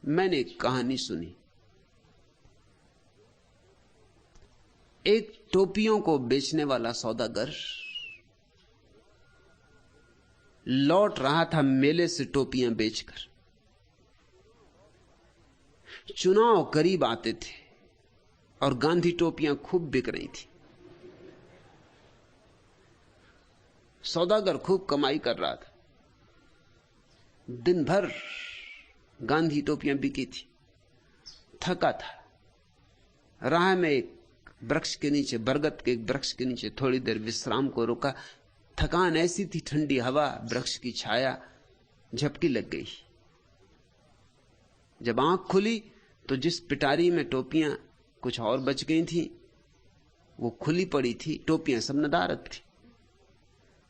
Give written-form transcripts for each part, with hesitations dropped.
मैंने एक कहानी सुनी। एक टोपियों को बेचने वाला सौदागर लौट रहा था मेले से टोपियां बेचकर। चुनाव करीब आते थे और गांधी टोपियां खूब बिक रही थी। सौदागर खूब कमाई कर रहा था। दिन भर गांधी टोपियां बिकी थी। थका था। राह में एक वृक्ष के नीचे, बरगद के एक वृक्ष के नीचे थोड़ी देर विश्राम को रुका। थकान ऐसी थी, ठंडी हवा, वृक्ष की छाया, झपकी लग गई। जब आंख खुली तो जिस पिटारी में टोपियां कुछ और बच गई थी वो खुली पड़ी थी। टोपियां सब नदारद थी।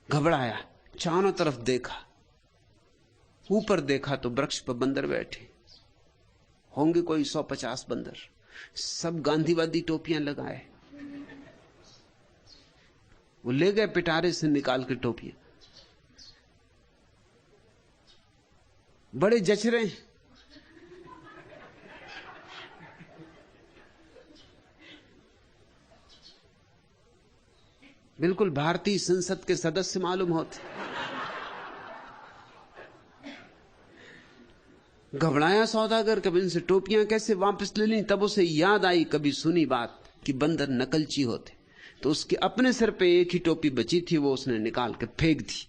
घबराया, चारों तरफ देखा। ऊपर देखा तो वृक्ष पर बंदर बैठे होंगे, कोई 150 बंदर, सब गांधीवादी टोपियां लगाए। वो ले गए पिटारे से निकाल के टोपियां। बड़े जच रहे हैं। बिल्कुल भारतीय संसद के सदस्य मालूम होते। घबराया सौदागर, कभी इनसे टोपियां कैसे वापस ले ली। तब उसे याद आई कभी सुनी बात कि बंदर नकलची होते। तो उसके अपने सिर पे एक ही टोपी बची थी, वो उसने निकाल के फेंक दी।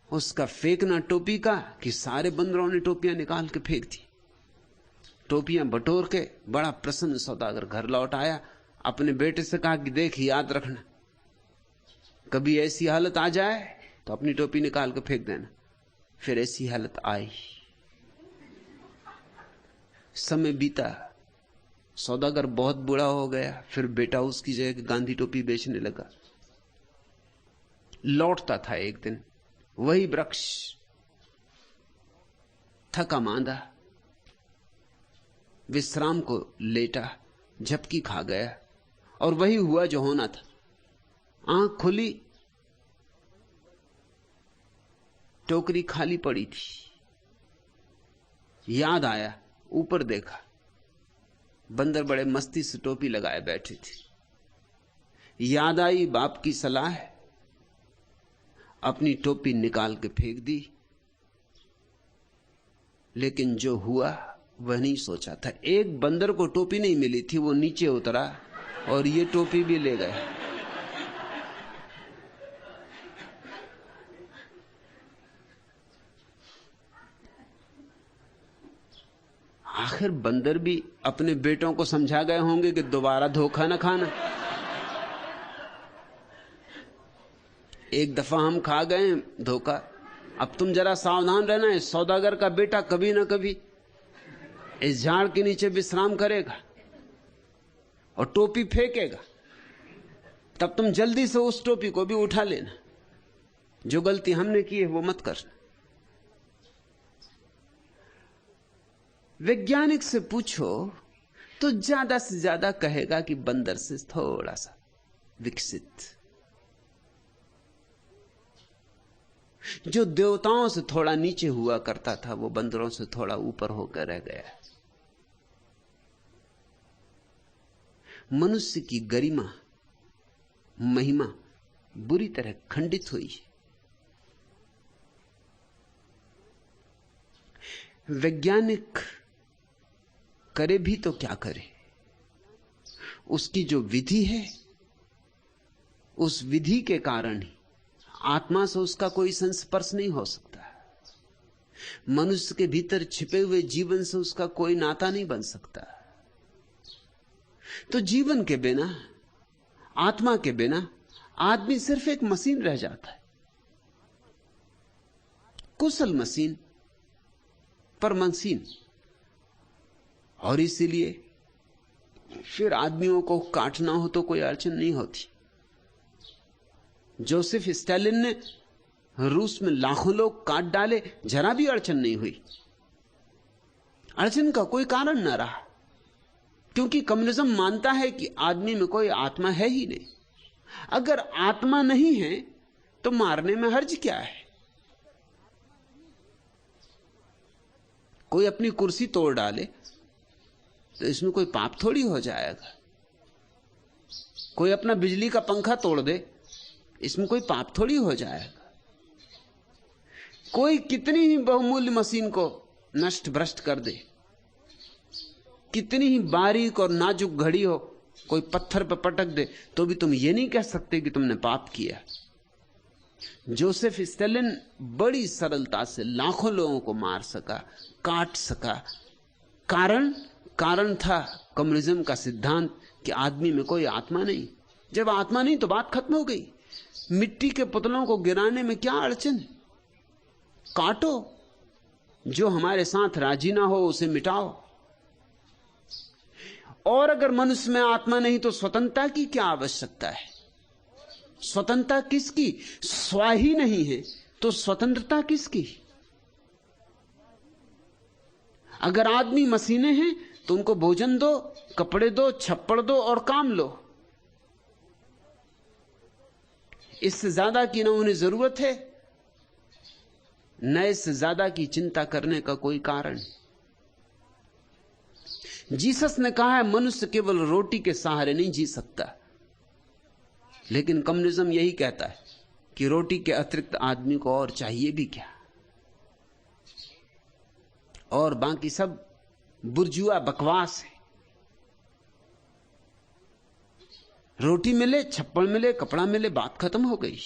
उसका फेंकना टोपी का कि सारे बंदरों ने टोपियां निकाल के फेंक दी। टोपियां बटोर के बड़ा प्रसन्न सौदागर घर लौट आया। अपने बेटे से कहा कि देख, याद रखना, कभी ऐसी हालत आ जाए तो अपनी टोपी निकाल के फेंक देना। फिर ऐसी हालत आई। समय बीता, सौदागर बहुत बूढ़ा हो गया। फिर बेटा उसकी जगह गांधी टोपी बेचने लगा। लौटता था एक दिन वही वृक्ष, थका मांदा, विश्राम को लेटा, झपकी खा गया और वही हुआ जो होना था। आंख खुली, टोकरी खाली पड़ी थी। याद आया, ऊपर देखा, बंदर बड़े मस्ती से टोपी लगाए बैठे थे। याद आई बाप की सलाह, अपनी टोपी निकाल के फेंक दी। लेकिन जो हुआ वह नहीं सोचा था। एक बंदर को टोपी नहीं मिली थी, वो नीचे उतरा और ये टोपी भी ले गया। आखिर बंदर भी अपने बेटों को समझा गए होंगे कि दोबारा धोखा न खाना। एक दफा हम खा गए धोखा, अब तुम जरा सावधान रहना। है सौदागर का बेटा कभी ना कभी इस झाड़ के नीचे विश्राम करेगा और टोपी फेंकेगा। तब तुम जल्दी से उस टोपी को भी उठा लेना। जो गलती हमने की है वो मत करना। वैज्ञानिक से पूछो तो ज्यादा से ज्यादा कहेगा कि बंदर से थोड़ा सा विकसित। जो देवताओं से थोड़ा नीचे हुआ करता था वो बंदरों से थोड़ा ऊपर होकर रह गया। मनुष्य की गरिमा, महिमा बुरी तरह खंडित हुई है। वैज्ञानिक करे भी तो क्या करे, उसकी जो विधि है उस विधि के कारण ही आत्मा से उसका कोई संस्पर्श नहीं हो सकता। मनुष्य के भीतर छिपे हुए जीवन से उसका कोई नाता नहीं बन सकता। तो जीवन के बिना, आत्मा के बिना आदमी सिर्फ एक मशीन रह जाता है, कुशल मशीन पर मशीन। और इसीलिए फिर आदमियों को काटना हो तो कोई अड़चन नहीं होती। जोसेफ स्टालिन ने रूस में लाखों लोग काट डाले, जरा भी अड़चन नहीं हुई। अड़चन का कोई कारण न रहा, क्योंकि कम्युनिज्म मानता है कि आदमी में कोई आत्मा है ही नहीं। अगर आत्मा नहीं है तो मारने में हर्ज क्या है? कोई अपनी कुर्सी तोड़ डाले तो इसमें कोई पाप थोड़ी हो जाएगा। कोई अपना बिजली का पंखा तोड़ दे, इसमें कोई पाप थोड़ी हो जाएगा। कोई कितनी ही बहुमूल्य मशीन को नष्ट भ्रष्ट कर दे, कितनी ही बारीक और नाजुक घड़ी हो, कोई पत्थर पर पटक दे, तो भी तुम ये नहीं कह सकते कि तुमने पाप किया। जोसेफ स्टालिन बड़ी सरलता से लाखों लोगों को मार सका, काट सका। कारण था कम्युनिज्म का सिद्धांत कि आदमी में कोई आत्मा नहीं। जब आत्मा नहीं तो बात खत्म हो गई। मिट्टी के पुतलों को गिराने में क्या अड़चन है? काटो, जो हमारे साथ राजी ना हो उसे मिटाओ। और अगर मनुष्य में आत्मा नहीं तो स्वतंत्रता की क्या आवश्यकता है? स्वतंत्रता किसकी? स्व ही नहीं है तो स्वतंत्रता किसकी? अगर आदमी मशीनें हैं तो उनको भोजन दो, कपड़े दो, छप्पड़ दो और काम लो। इससे ज्यादा की ना उन्हें जरूरत है, न इससे ज्यादा की चिंता करने का कोई कारण। जीसस ने कहा है मनुष्य केवल रोटी के सहारे नहीं जी सकता, लेकिन कम्युनिज्म यही कहता है कि रोटी के अतिरिक्त आदमी को और चाहिए भी क्या, और बाकी सब बुर्जुआ बकवास है। रोटी मिले, छप्पड़ मिले, कपड़ा मिले, बात खत्म हो गई।